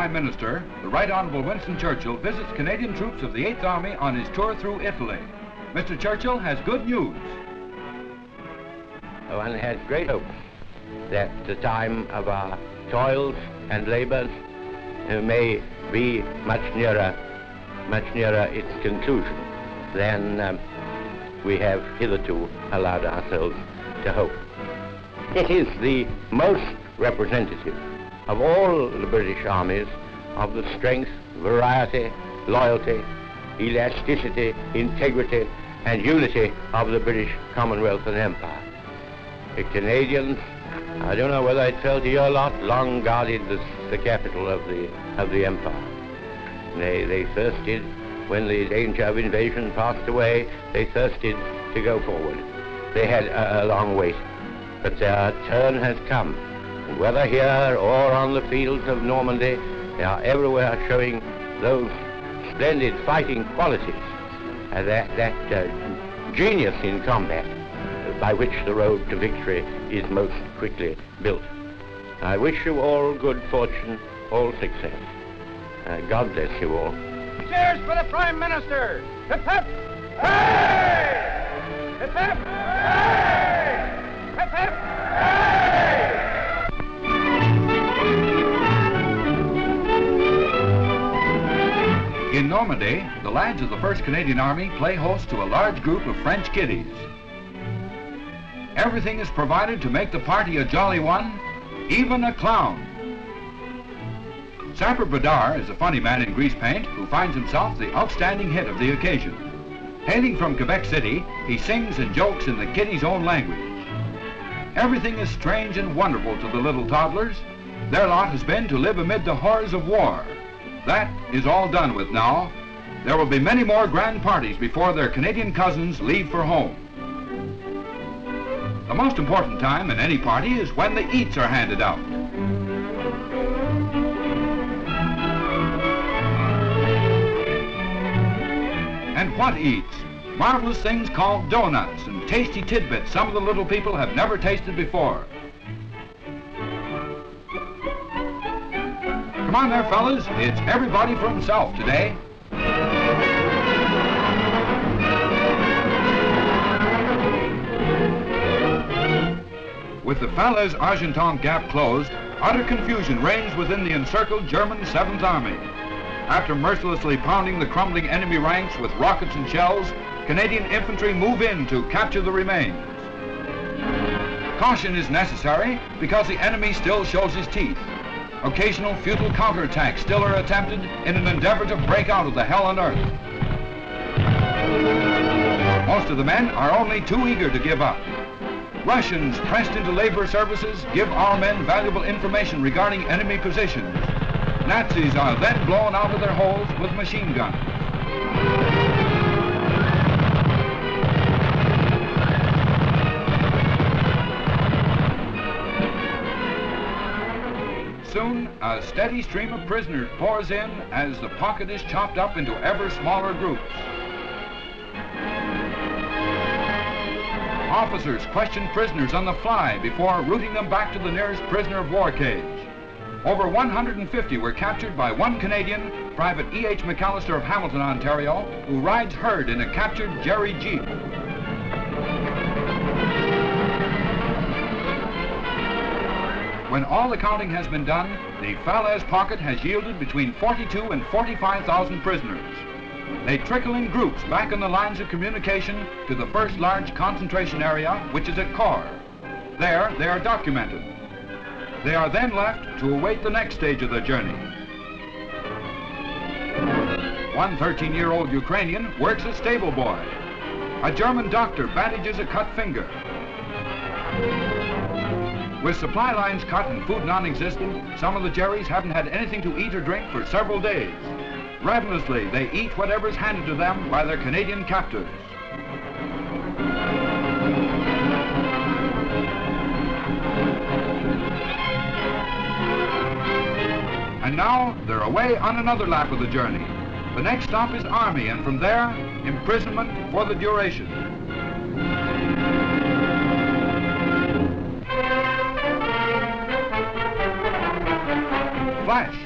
Prime Minister, the Right Honourable Winston Churchill, visits Canadian troops of the 8th Army on his tour through Italy. Mr. Churchill has good news. One has great hope that the time of our toils and labours may be much nearer its conclusion than we have hitherto allowed ourselves to hope. It is the most representative of all the British armies of the strength, variety, loyalty, elasticity, integrity, and unity of the British Commonwealth and Empire. The Canadians, I don't know whether it fell to your lot, long guarded the capital of the Empire. They thirsted, when the danger of invasion passed away, they thirsted to go forward. They had a long wait, but their turn has come. And whether here or on the fields of Normandy, they are everywhere showing those splendid fighting qualities, that genius in combat by which the road to victory is most quickly built. I wish you all good fortune, all success. God bless you all. Cheers for the Prime Minister! Hip hip! Hey! Hip hip! Hey! Hip hip! Hey! In Normandy, the lads of the 1st Canadian Army play host to a large group of French kiddies. Everything is provided to make the party a jolly one, even a clown. Sapper Bedard is a funny man in grease paint who finds himself the outstanding hit of the occasion. Hailing from Quebec City, he sings and jokes in the kiddies' own language. Everything is strange and wonderful to the little toddlers. Their lot has been to live amid the horrors of war. That is all done with now. There will be many more grand parties before their Canadian cousins leave for home. The most important time in any party is when the eats are handed out. And what eats? Marvelous things called donuts and tasty tidbits some of the little people have never tasted before. Come on there, fellas. It's everybody for himself today. With the Falaise Argenton Gap closed, utter confusion reigns within the encircled German 7th Army. After mercilessly pounding the crumbling enemy ranks with rockets and shells, Canadian infantry move in to capture the remains. Caution is necessary because the enemy still shows his teeth. Occasional futile counterattacks still are attempted in an endeavor to break out of the hell on earth. Most of the men are only too eager to give up. Russians pressed into labor services give our men valuable information regarding enemy positions. Nazis are then blown out of their holes with machine guns. Soon, a steady stream of prisoners pours in as the pocket is chopped up into ever smaller groups. Officers question prisoners on the fly before routing them back to the nearest prisoner of war cage. Over 150 were captured by one Canadian, Private E.H. McAllister of Hamilton, Ontario, who rides herd in a captured Jerry Jeep. When all the counting has been done, the Falaise pocket has yielded between 42 and 45,000 prisoners. They trickle in groups back on the lines of communication to the first large concentration area, which is at Corps. There, they are documented. They are then left to await the next stage of their journey. One 13-year-old Ukrainian works as stable boy. A German doctor bandages a cut finger. With supply lines cut and food non-existent, some of the Jerrys haven't had anything to eat or drink for several days. Ravenously, they eat whatever's handed to them by their Canadian captors. And now, they're away on another lap of the journey. The next stop is Army, and from there, imprisonment for the duration. Flash!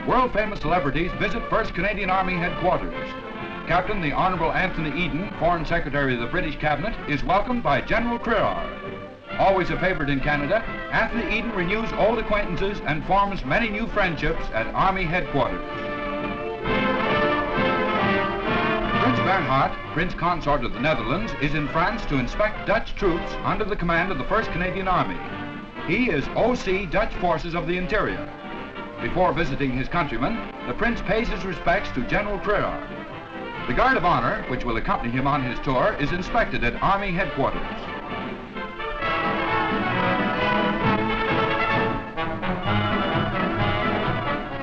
world-famous celebrities visit 1st Canadian Army headquarters. Captain the Honourable Anthony Eden, Foreign Secretary of the British Cabinet, is welcomed by General Crerar. Always a favourite in Canada, Anthony Eden renews old acquaintances and forms many new friendships at Army headquarters. Prince Bernhard, Prince Consort of the Netherlands, is in France to inspect Dutch troops under the command of the 1st Canadian Army. He is OC Dutch Forces of the Interior. Before visiting his countrymen, the Prince pays his respects to General Crerar. The Guard of Honor, which will accompany him on his tour, is inspected at Army headquarters.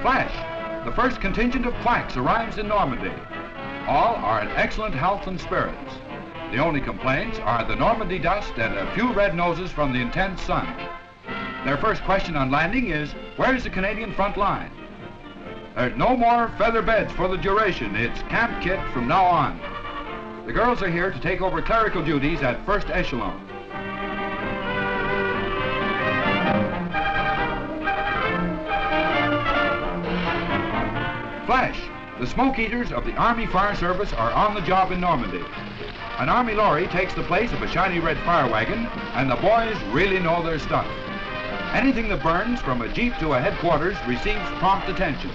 Flash! The first contingent of quacks arrives in Normandy. All are in excellent health and spirits. The only complaints are the Normandy dust and a few red noses from the intense sun. Their first question on landing is, where's the Canadian front line? There's no more feather beds for the duration. It's camp kit from now on. The girls are here to take over clerical duties at first echelon. Flash! The smoke eaters of the Army Fire Service are on the job in Normandy. An Army lorry takes the place of a shiny red fire wagon, and the boys really know their stuff. Anything that burns from a jeep to a headquarters receives prompt attention.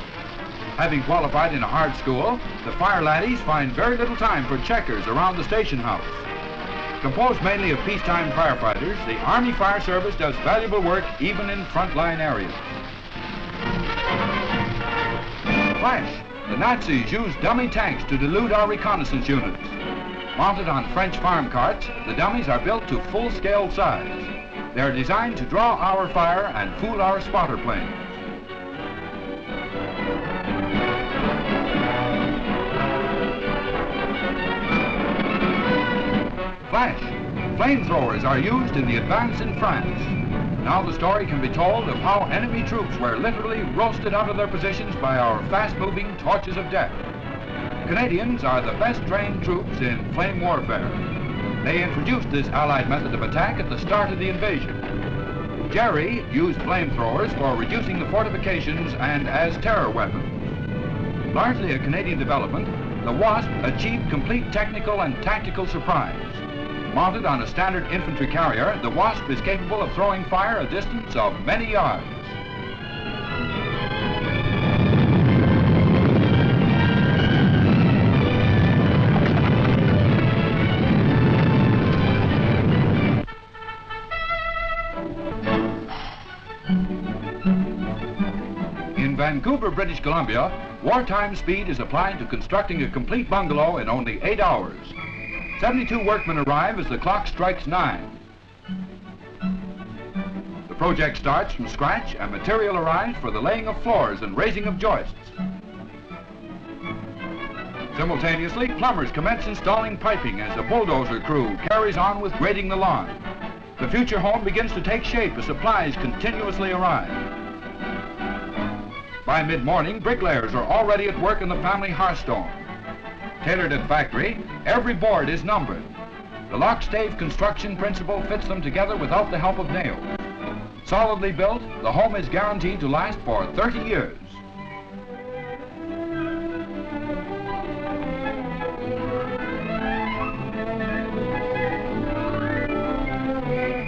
Having qualified in a hard school, the fire laddies find very little time for checkers around the station house. Composed mainly of peacetime firefighters, the Army Fire Service does valuable work even in frontline areas. Flash! The Nazis used dummy tanks to delude our reconnaissance units. Mounted on French farm carts, the dummies are built to full-scale size. They are designed to draw our fire and fool our spotter planes. Flash! Flamethrowers are used in the advance in France. Now the story can be told of how enemy troops were literally roasted out of their positions by our fast-moving torches of death. Canadians are the best-trained troops in flame warfare. They introduced this Allied method of attack at the start of the invasion. Jerry used flamethrowers for reducing the fortifications and as terror weapons. Largely a Canadian development, the Wasp achieved complete technical and tactical surprise. Mounted on a standard infantry carrier, the Wasp is capable of throwing fire a distance of many yards. In Vancouver, British Columbia, wartime speed is applied to constructing a complete bungalow in only 8 hours. 72 workmen arrive as the clock strikes 9. The project starts from scratch and material arrives for the laying of floors and raising of joists. Simultaneously, plumbers commence installing piping as the bulldozer crew carries on with grading the lawn. The future home begins to take shape as supplies continuously arrive. By mid-morning, bricklayers are already at work in the family hearthstone. Tailored at factory, every board is numbered. The lock-stave construction principle fits them together without the help of nails. Solidly built, the home is guaranteed to last for 30 years.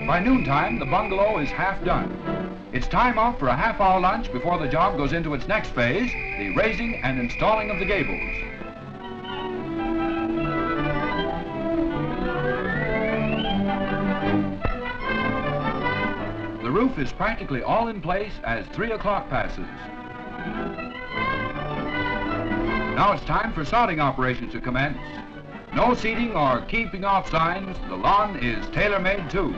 By noontime, the bungalow is half done. It's time out for a half-hour lunch before the job goes into its next phase, the raising and installing of the gables. The roof is practically all in place as 3 o'clock passes. Now it's time for sodding operations to commence. No seating or keeping off signs, the lawn is tailor-made too.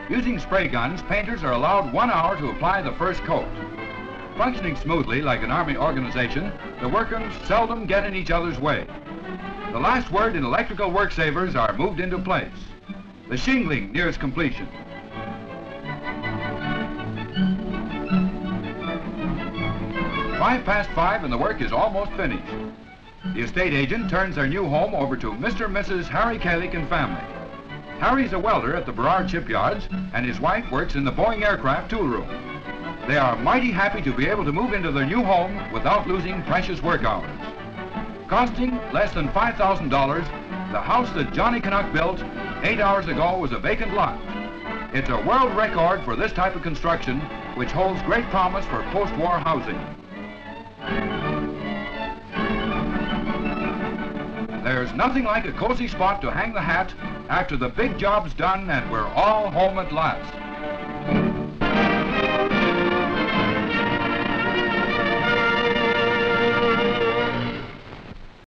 Using spray guns, painters are allowed 1 hour to apply the first coat. Functioning smoothly like an army organization, the workers seldom get in each other's way. The last word in electrical work savers are moved into place. The shingling nears completion. "5:05 and the work is almost finished. The estate agent turns their new home over to Mr. and Mrs. Harry Kalick and family. Harry's a welder at the Burrard shipyards, and his wife works in the Boeing aircraft tool room. They are mighty happy to be able to move into their new home without losing precious work hours. Costing less than $5,000, the house that Johnny Canuck built 8 hours ago was a vacant lot. It's a world record for this type of construction, which holds great promise for post-war housing. There's nothing like a cozy spot to hang the hat after the big job's done and we're all home at last.